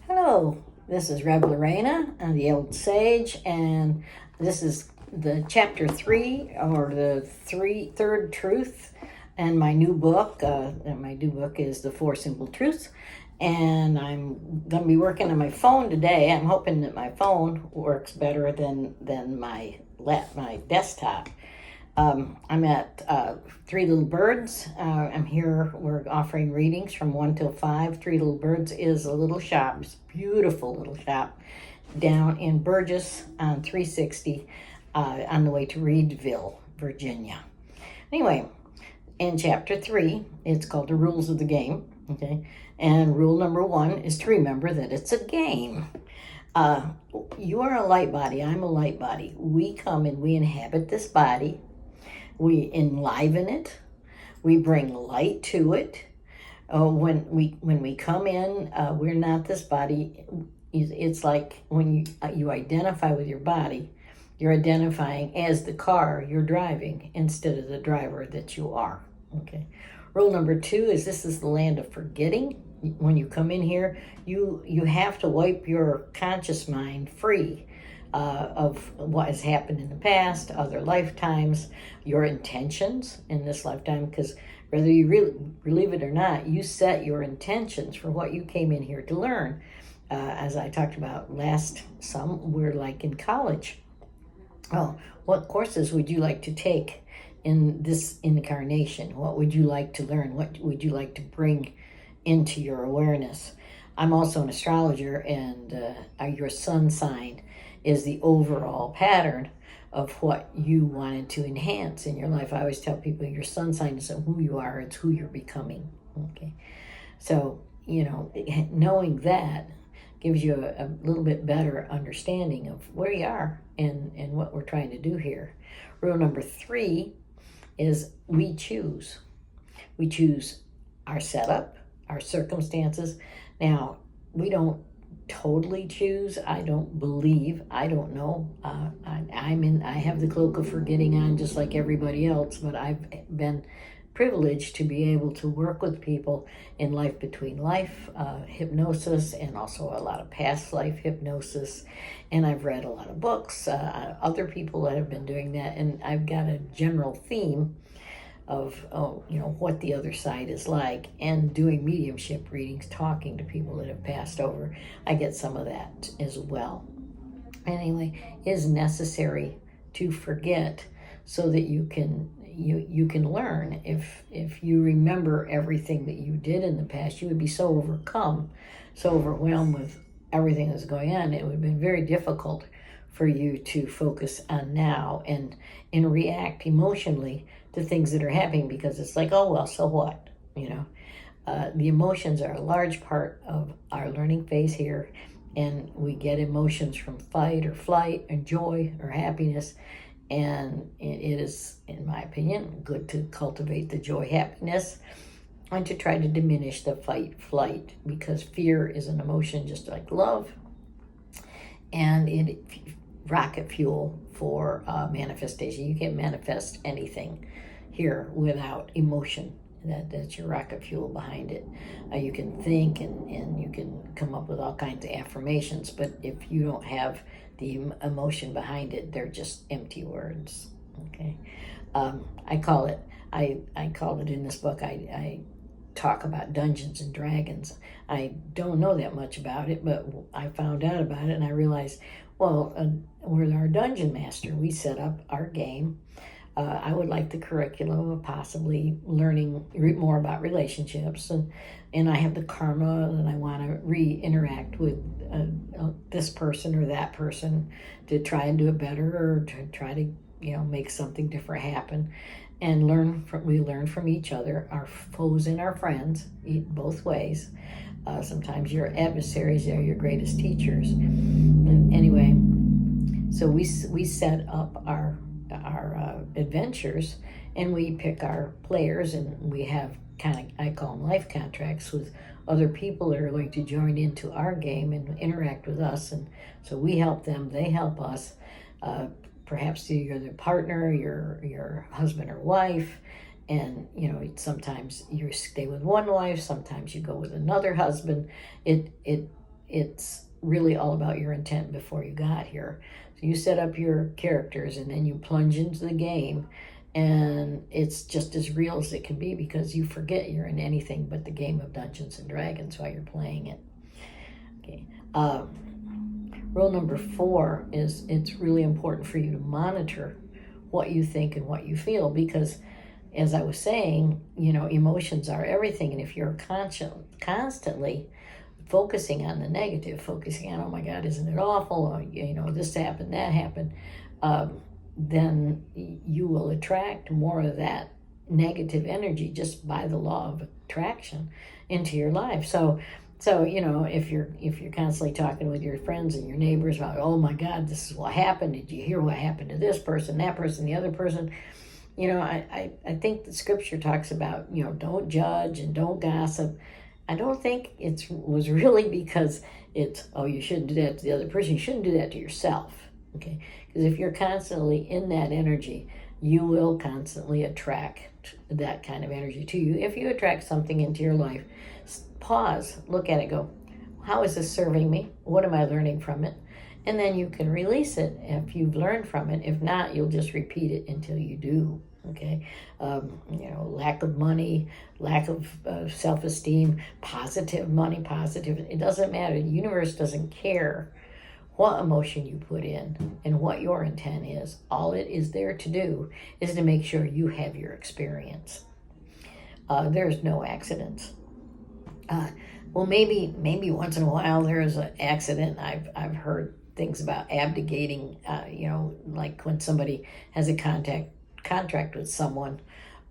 Hello, this is Rev Lorena, the Old Sage, and this is the chapter 3, or the third truth, and my new book. My new book is The Four Simple Truths, and I'm going to be working on my phone today. I'm hoping that my phone works better than my desktop. I'm at Three Little Birds. I'm here. We're offering readings from 1 till 5. Three Little Birds is a little shop, it's a beautiful little shop down in Burgess on 360 on the way to Reedville, Virginia. Anyway, in chapter 3, it's called The Rules of the Game. Okay, and rule number 1 is to remember that it's a game. You are a light body. I'm a light body. We come and we inhabit this body. We enliven it. We bring light to it. When we come in, we're not this body. It's like when you identify with your body, you're identifying as the car you're driving instead of the driver that you are. Okay. Rule number 2 is this is the land of forgetting. When you come in here, you have to wipe your conscious mind free of what has happened in the past, other lifetimes, your intentions in this lifetime, because whether you really believe it or not, you set your intentions for what you came in here to learn. As I talked about we're like in college. Oh, what courses would you like to take in this incarnation? What would you like to learn? What would you like to bring into your awareness? I'm also an astrologer, and your sun sign is the overall pattern of what you wanted to enhance in your life. I always tell people your sun sign isn't who you are, it's who you're becoming. Okay. So, knowing that gives you a little bit better understanding of where you are and what we're trying to do here. Rule number 3 is we choose. We choose our setup, our circumstances. Now, we don't totally choose. I don't believe. I don't know. I have the cloak of forgetting on just like everybody else, but I've been privileged to be able to work with people in life between life hypnosis, and also a lot of past life hypnosis. And I've read a lot of books, other people that have been doing that, and I've got a general theme of what the other side is like, and doing mediumship readings, talking to people that have passed over. I get some of that as well. Anyway, it is necessary to forget so that you can learn. If you remember everything that you did in the past, you would be so overwhelmed with everything that's going on. It would have been very difficult for you to focus on now and react emotionally to things that are happening, because it's like, oh well, so what? The emotions are a large part of our learning phase here, and we get emotions from fight or flight and joy or happiness. And it is, in my opinion, good to cultivate the joy, happiness, and to try to diminish the fight, flight, because fear is an emotion just like love, and it rocket fuel for manifestation. You can't manifest anything here without emotion. That's your rocket fuel behind it. You can think and you can come up with all kinds of affirmations, but if you don't have the emotion behind it, they're just empty words. Okay. I call it in this book, I talk about Dungeons and Dragons. I don't know that much about it, but I found out about it and I realized, we're our dungeon master. We set up our game. I would like the curriculum of possibly learning more about relationships, and I have the karma, and I want to interact with this person or that person to try and do it better, or to try to make something different happen, and we learn from each other, our foes and our friends, both ways. Sometimes your adversaries are your greatest teachers. And anyway, so we set up our adventures, and we pick our players, and we have I call them life contracts with other people that are going to join into our game and interact with us. And so we help them, they help us. Perhaps you're their partner, your husband or wife, and sometimes you stay with one wife, sometimes you go with another husband. It it's really all about your intent before you got here. So you set up your characters and then you plunge into the game, and it's just as real as it can be because you forget you're in anything but the game of Dungeons and Dragons while you're playing it. Okay. Rule number 4 is it's really important for you to monitor what you think and what you feel, because as I was saying, emotions are everything. And if you're constantly focusing on the negative, focusing on, oh my God, isn't it awful? Or, this happened, that happened, then you will attract more of that negative energy just by the law of attraction into your life. So if you're constantly talking with your friends and your neighbors about, oh my God, this is what happened. Did you hear what happened to this person, that person, the other person? I think the scripture talks about, don't judge and don't gossip. I don't think it was really because it's, oh, you shouldn't do that to the other person. You shouldn't do that to yourself, okay? Because if you're constantly in that energy, you will constantly attract that kind of energy to you. If you attract something into your life, pause, look at it, go, how is this serving me? What am I learning from it? And then you can release it if you've learned from it. If not, you'll just repeat it until you do. Okay, lack of money, lack of self-esteem, positive money, positive. It doesn't matter. The universe doesn't care what emotion you put in and what your intent is. All it is there to do is to make sure you have your experience. There's no accidents. Well, maybe once in a while there is an accident. I've heard things about abdicating. Like when somebody has a contract with someone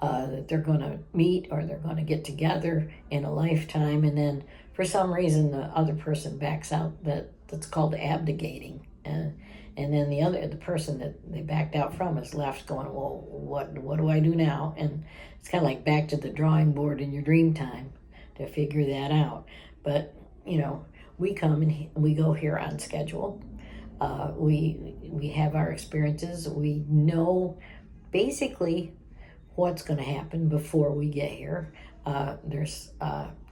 that they're going to meet or they're going to get together in a lifetime, and then for some reason the other person backs out. That's called abdicating, and then the person that they backed out from is left going, well, what do I do now? And it's kind of like back to the drawing board in your dream time to figure that out. But we come and we go here on schedule. We have our experiences. We know basically what's going to happen before we get here. There's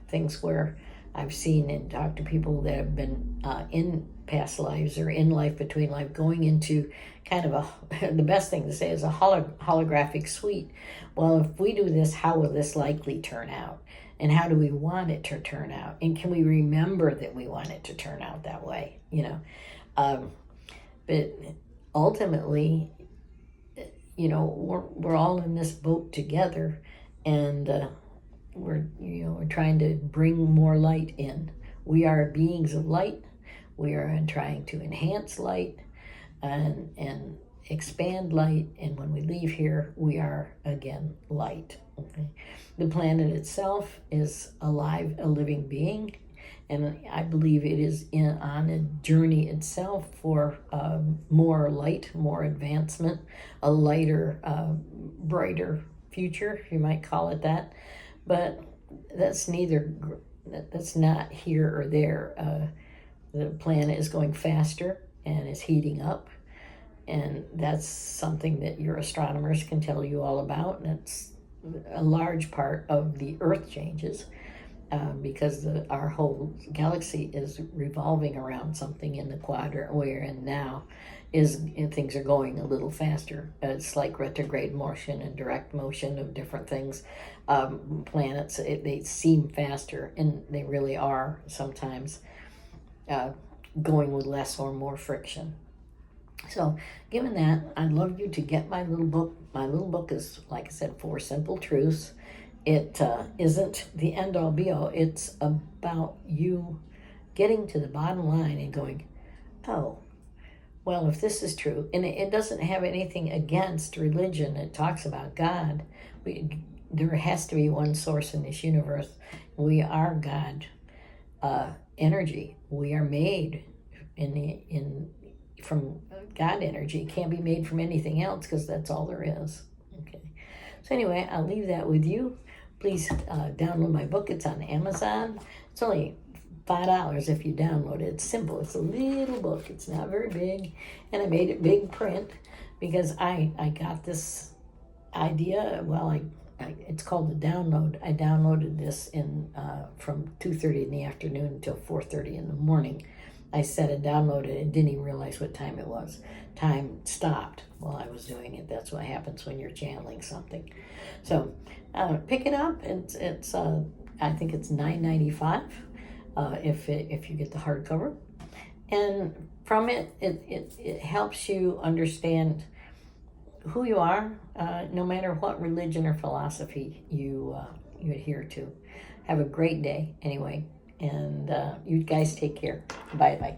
things where I've seen and talked to people that have been in past lives or in life between life, going into kind of the best thing to say is a holographic suite. Well, if we do this, how will this likely turn out? And how do we want it to turn out? And can we remember that we want it to turn out that way? But ultimately, we're all in this boat together, and we're trying to bring more light in. We are beings of light. We are trying to enhance light and expand light. And when we leave here, we are again light. Okay? The planet itself is alive, a living being, and I believe it is on a journey itself for more light, more advancement, a lighter, brighter future, if you might call it that. But that's not here or there. The planet is going faster and is heating up, and that's something that your astronomers can tell you all about. That's a large part of the Earth changes. Because our whole galaxy is revolving around something in the quadrant we're in now, and things are going a little faster. It's like retrograde motion and direct motion of different things. Planets, they seem faster, and they really are sometimes going with less or more friction. So, given that, I'd love you to get my little book. My little book is, like I said, 4 Simple Truths. It isn't the end-all be-all. It's about you getting to the bottom line and going, oh, well, if this is true, and it doesn't have anything against religion. It talks about God. There has to be one source in this universe. We are God energy. We are made from God energy. It can't be made from anything else because that's all there is. Okay. So anyway, I'll leave that with you. Please download my book. It's on Amazon. It's only $5 if you download it. It's simple. It's a little book. It's not very big. And I made it big print because I got this idea. Well, it's called the download. I downloaded this in from 2:30 in the afternoon until 4:30 in the morning. I set and downloaded it and didn't even realize what time it was. Time stopped while I was doing it. That's what happens when you're channeling something. So pick it up. It's I think it's $9.95 if you get the hardcover, and from it helps you understand who you are, no matter what religion or philosophy you adhere to. Have a great day, anyway, and you guys take care. Bye bye.